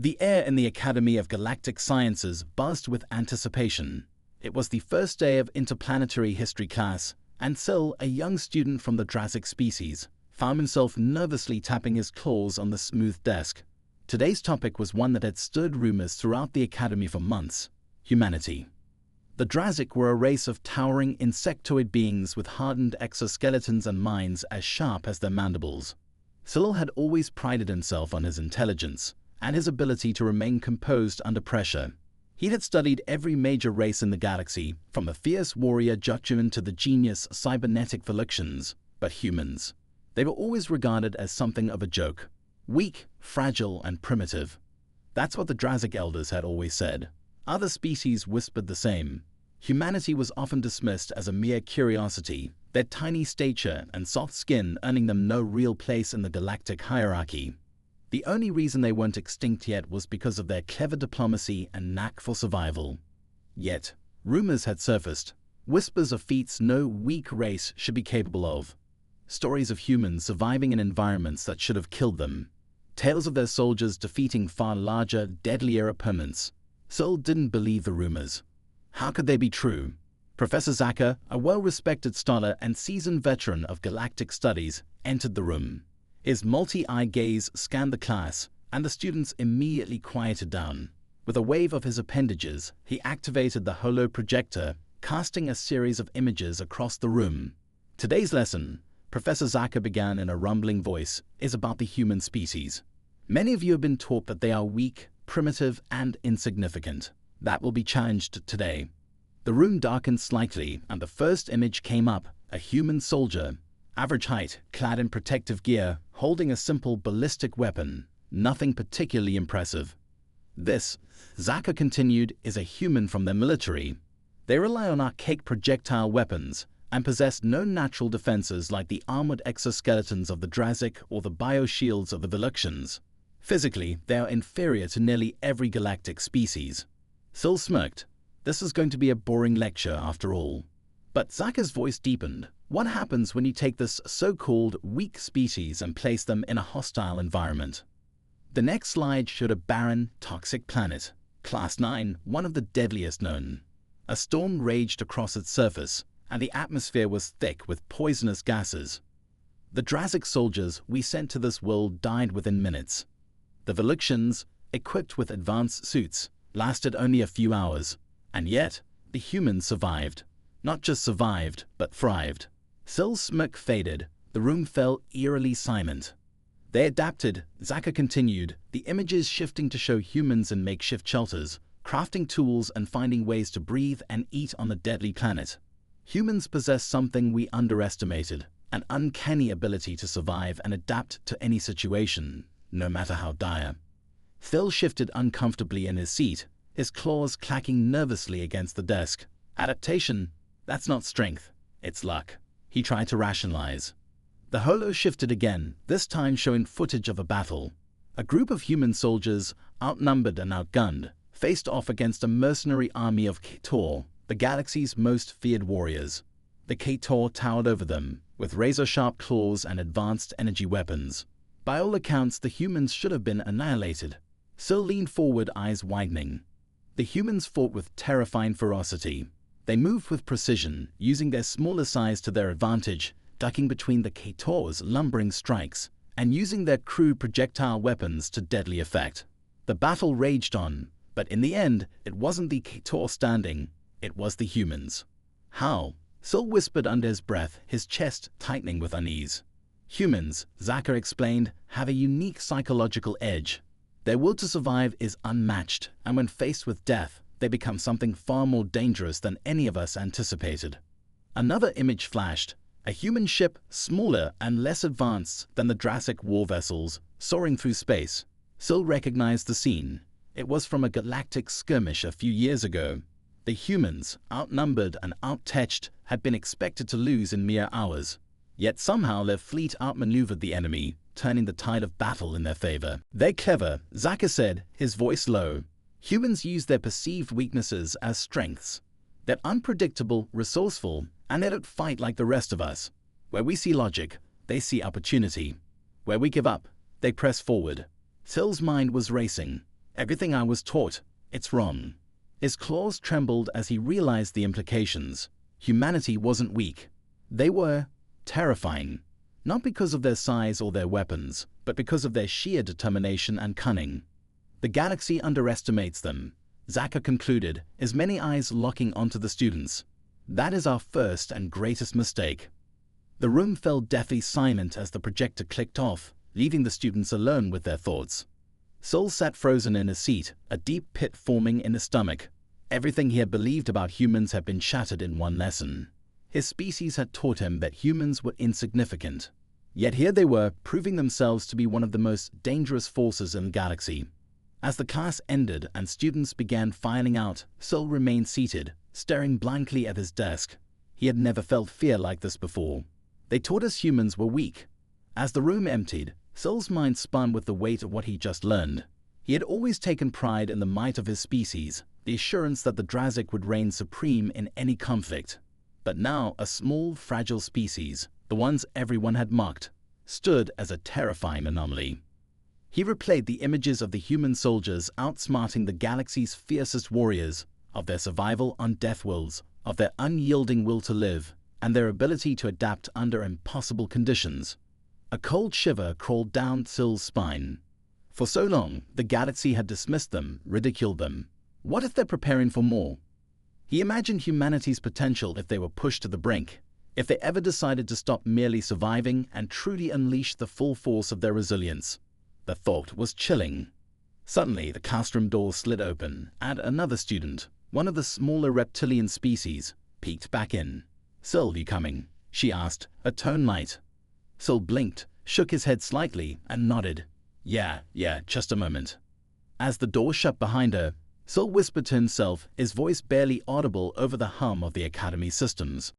The air in the Academy of Galactic Sciences buzzed with anticipation. It was the first day of interplanetary history class, and Sil, a young student from the Drazic species, found himself nervously tapping his claws on the smooth desk. Today's topic was one that had stirred rumors throughout the Academy for months: humanity. The Drazic were a race of towering insectoid beings with hardened exoskeletons and minds as sharp as their mandibles. Sil had always prided himself on his intelligence and his ability to remain composed under pressure. He had studied every major race in the galaxy, from the fierce warrior Jotun to the genius cybernetic Veluxians. But humans, they were always regarded as something of a joke. Weak, fragile, and primitive. That's what the Drazic elders had always said. Other species whispered the same. Humanity was often dismissed as a mere curiosity, their tiny stature and soft skin earning them no real place in the galactic hierarchy. The only reason they weren't extinct yet was because of their clever diplomacy and knack for survival. Yet, rumors had surfaced, whispers of feats no weak race should be capable of. Stories of humans surviving in environments that should have killed them. Tales of their soldiers defeating far larger, deadlier opponents. Sil didn't believe the rumors. How could they be true? Professor Zaka, a well-respected scholar and seasoned veteran of galactic studies, entered the room. His multi-eye gaze scanned the class, and the students immediately quieted down. With a wave of his appendages, he activated the holo projector, casting a series of images across the room. Today's lesson, Professor Zaka began in a rumbling voice, is about the human species. Many of you have been taught that they are weak, primitive, and insignificant. That will be challenged today. The room darkened slightly, and the first image came up: a human soldier. Average height, clad in protective gear, holding a simple ballistic weapon. Nothing particularly impressive. This, Zaka continued, is a human from their military. They rely on archaic projectile weapons and possess no natural defenses like the armored exoskeletons of the Drazic or the bioshields of the Veluxians. Physically, they are inferior to nearly every galactic species. Sil smirked. This is going to be a boring lecture after all. But Zaka's voice deepened. What happens when you take this so-called weak species and place them in a hostile environment? The next slide showed a barren, toxic planet. Class 9, one of the deadliest known. A storm raged across its surface, and the atmosphere was thick with poisonous gases. The Drazic soldiers we sent to this world died within minutes. The Veluxians, equipped with advanced suits, lasted only a few hours. And yet, the humans survived. Not just survived, but thrived. Sil's smirk faded. The room fell eerily silent. They adapted, Zaka continued, the images shifting to show humans in makeshift shelters, crafting tools and finding ways to breathe and eat on the deadly planet. Humans possess something we underestimated: an uncanny ability to survive and adapt to any situation, no matter how dire. Phil shifted uncomfortably in his seat, his claws clacking nervously against the desk. Adaptation? That's not strength, it's luck. He tried to rationalize. The holo shifted again, this time showing footage of a battle. A group of human soldiers, outnumbered and outgunned, faced off against a mercenary army of Kator, the galaxy's most feared warriors. The Kator towered over them, with razor-sharp claws and advanced energy weapons. By all accounts, the humans should have been annihilated. Sil leaned forward, eyes widening. The humans fought with terrifying ferocity. They moved with precision, using their smaller size to their advantage, ducking between the Kator's lumbering strikes, and using their crude projectile weapons to deadly effect. The battle raged on, but in the end, it wasn't the Kator standing, it was the humans. How? Sil whispered under his breath, his chest tightening with unease. Humans, Zaka explained, have a unique psychological edge. Their will to survive is unmatched, and when faced with death, they become something far more dangerous than any of us anticipated. Another image flashed, a human ship smaller and less advanced than the Drazic war vessels, soaring through space. Sil recognized the scene. It was from a galactic skirmish a few years ago. The humans, outnumbered and outteched, had been expected to lose in mere hours. Yet somehow their fleet outmaneuvered the enemy, turning the tide of battle in their favor. They're clever, Zaka said, his voice low. Humans use their perceived weaknesses as strengths. They're unpredictable, resourceful, and they don't fight like the rest of us. Where we see logic, they see opportunity. Where we give up, they press forward. Sil's mind was racing. Everything I was taught, it's wrong. His claws trembled as he realized the implications. Humanity wasn't weak. They were terrifying. Not because of their size or their weapons, but because of their sheer determination and cunning. The galaxy underestimates them, Zaka concluded, his many eyes locking onto the students. That is our first and greatest mistake. The room fell deathly silent as the projector clicked off, leaving the students alone with their thoughts. Sol sat frozen in his seat, a deep pit forming in his stomach. Everything he had believed about humans had been shattered in one lesson. His species had taught him that humans were insignificant. Yet here they were, proving themselves to be one of the most dangerous forces in the galaxy. As the class ended and students began filing out, Sol remained seated, staring blankly at his desk. He had never felt fear like this before. They taught us humans were weak. As the room emptied, Sol's mind spun with the weight of what he just learned. He had always taken pride in the might of his species, the assurance that the Drazic would reign supreme in any conflict. But now a small, fragile species, the ones everyone had mocked, stood as a terrifying anomaly. He replayed the images of the human soldiers outsmarting the galaxy's fiercest warriors, of their survival on death wills, of their unyielding will to live, and their ability to adapt under impossible conditions. A cold shiver crawled down Sol's spine. For so long, the galaxy had dismissed them, ridiculed them. What if they're preparing for more? He imagined humanity's potential if they were pushed to the brink, if they ever decided to stop merely surviving and truly unleash the full force of their resilience. The thought was chilling. Suddenly, the classroom door slid open, and another student, one of the smaller reptilian species, peeked back in. "Sol, you coming?" she asked, her tone light. Sol blinked, shook his head slightly, and nodded. Yeah, just a moment." As the door shut behind her, Sol whispered to himself, his voice barely audible over the hum of the academy systems.